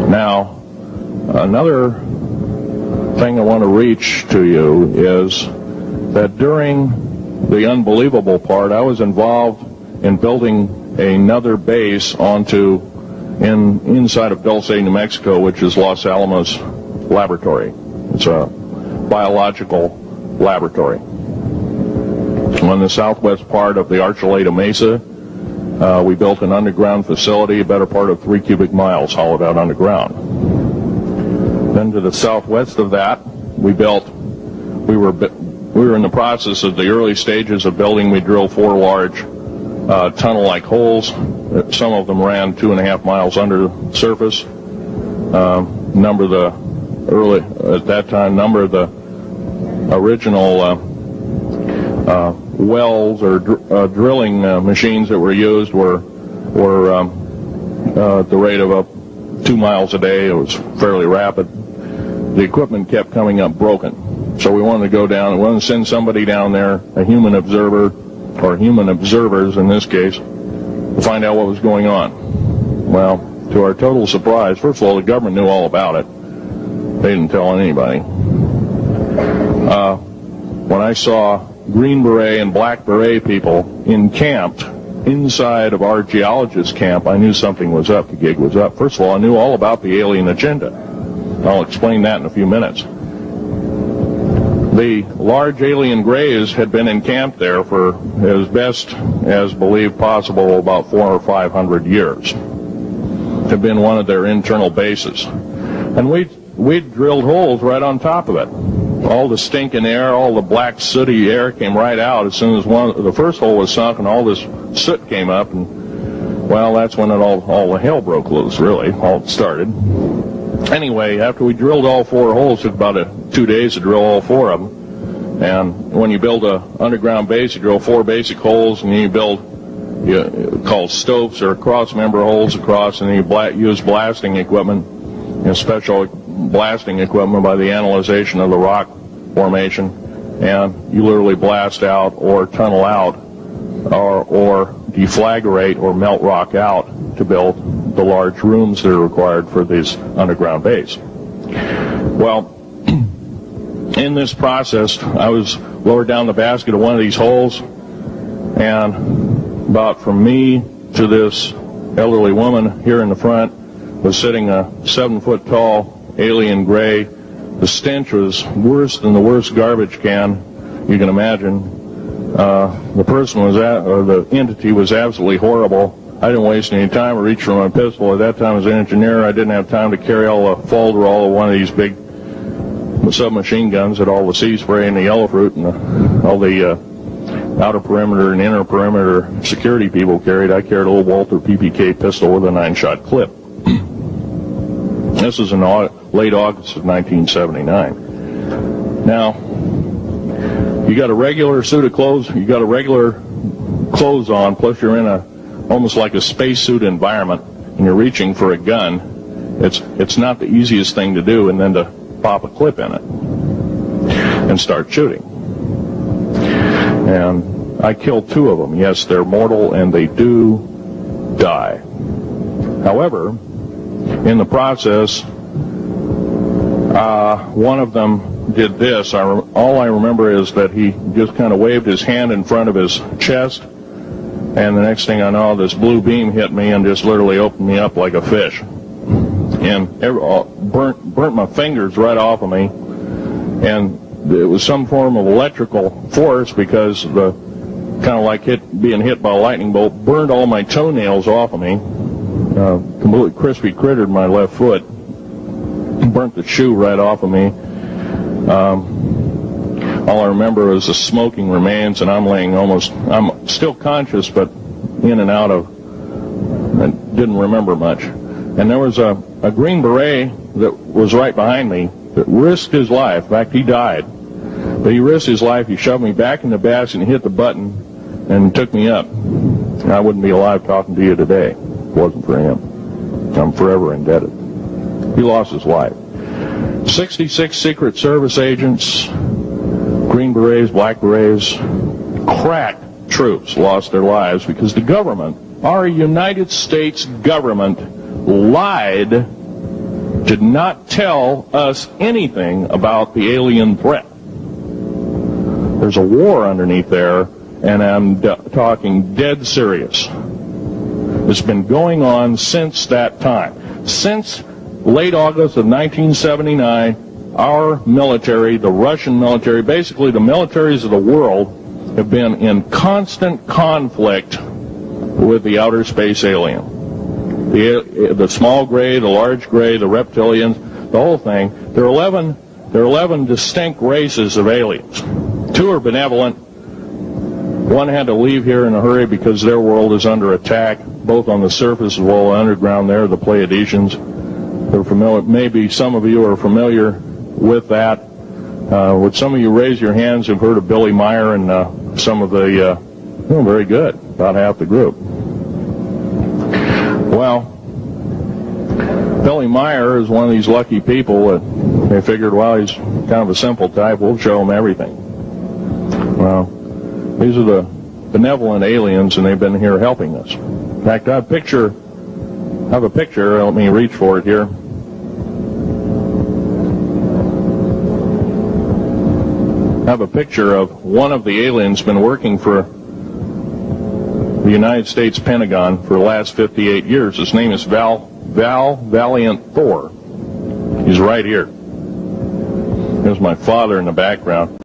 Now, another thing I want to reach to you is that during the unbelievable part, I was involved in building another base inside of Dulce, New Mexico, which is Los Alamos Laboratory. It's a biological laboratory. On the southwest part of the Archuleta Mesa, we built an underground facility, a better part of 3 cubic miles hollowed out underground. Then to the southwest of that, we were in the process of the early stages of building. We drilled 4 large tunnel-like holes. Some of them ran 2.5 miles under the surface. Number of the original wells or drilling machines that were used were at the rate of up 2 miles a day. It was fairly rapid. The equipment kept coming up broken. So we wanted to go down and we wanted to send somebody down there, a human observer, or human observers in this case, to find out what was going on. Well, to our total surprise, first of all, the government knew all about it. They didn't tell anybody. When I saw Green Beret and Black Beret people encamped inside of our geologist camp, I knew something was up. The gig was up. First of all, I knew all about the alien agenda. I'll explain that in a few minutes. The large alien grays had been encamped there for as best as believed possible about 400 or 500 years. It had been one of their internal bases. And we'd drilled holes right on top of it. All the stinking air, all the black sooty air came right out as soon as the first hole was sunk, and all this soot came up, and well, that's when all the hell broke loose, really, all started. Anyway, after we drilled all 4 holes, it took about 2 days to drill all 4 of them. And when you build an underground base, you drill 4 basic holes, and then you build called stopes or cross-member holes across, and then you use blasting equipment, special blasting equipment by the analyzation of the rock formation, and you literally blast out or tunnel out or deflagrate or melt rock out to build the large rooms that are required for this underground base. Well, in this process, I was lowered down the basket of one of these holes, and about from me to this elderly woman here in the front was sitting a 7-foot-tall alien gray. The stench was worse than the worst garbage can you can imagine. The person the entity was absolutely horrible. I didn't waste any time. I reached for my pistol. At that time, as an engineer, I didn't have time to carry all the folderol of one of these big submachine guns that all the sea spray and the yellow fruit and all the outer perimeter and inner perimeter security people carried. I carried a little Walther PPK pistol with a 9-shot clip. This was in late August of 1979. Now, you got a regular suit of clothes, you got a regular clothes on, plus you're in almost like a spacesuit environment, and you're reaching for a gun. It's not the easiest thing to do, and then to pop a clip in it and start shooting. And I killed 2 of them. Yes, they're mortal, and they do die. However, in the process, one of them did this. All I remember is that he just kind of waved his hand in front of his chest, and the next thing I know, this blue beam hit me and just literally opened me up like a fish, and burnt my fingers right off of me. And it was some form of electrical force, because the kind of like being hit by a lightning bolt burned all my toenails off of me. Completely crispy crittered my left foot, burnt the shoe right off of me. All I remember is the smoking remains, and I'm still conscious, but in and out of, I didn't remember much. And there was a Green Beret that was right behind me that risked his life. In fact, he died. But he risked his life. He shoved me back in the basket and hit the button and took me up. And I wouldn't be alive talking to you today if it wasn't for him. I'm forever indebted. He lost his life. 66 Secret Service agents, Green Berets, Black Berets, crack troops lost their lives because the government, our United States government, lied did not tell us anything about the alien threat. There's a war underneath there, and I'm talking dead serious. It's been going on since that time. Since late August of 1979, our military, the Russian military, basically the militaries of the world, have been in constant conflict with the outer space alien. The small gray, the large gray, the reptilians, the whole thing. There are 11 distinct races of aliens. 2 are benevolent. 1 had to leave here in a hurry because their world is under attack, both on the surface as well as underground there, the Pleiadians. They're familiar, maybe some of you are familiar with that. Would some of you raise your hands who've heard of Billy Meyer and some of the, very good, about half the group. Well, Billy Meyer is one of these lucky people that they figured, well, he's kind of a simple type, we'll show him everything. Well, these are the benevolent aliens, and they've been here helping us. In fact, I have a picture, let me reach for it here. I have a picture of one of the aliens been working for the United States Pentagon for the last 58 years. His name is Val Valiant Thor. He's right here. There's my father in the background.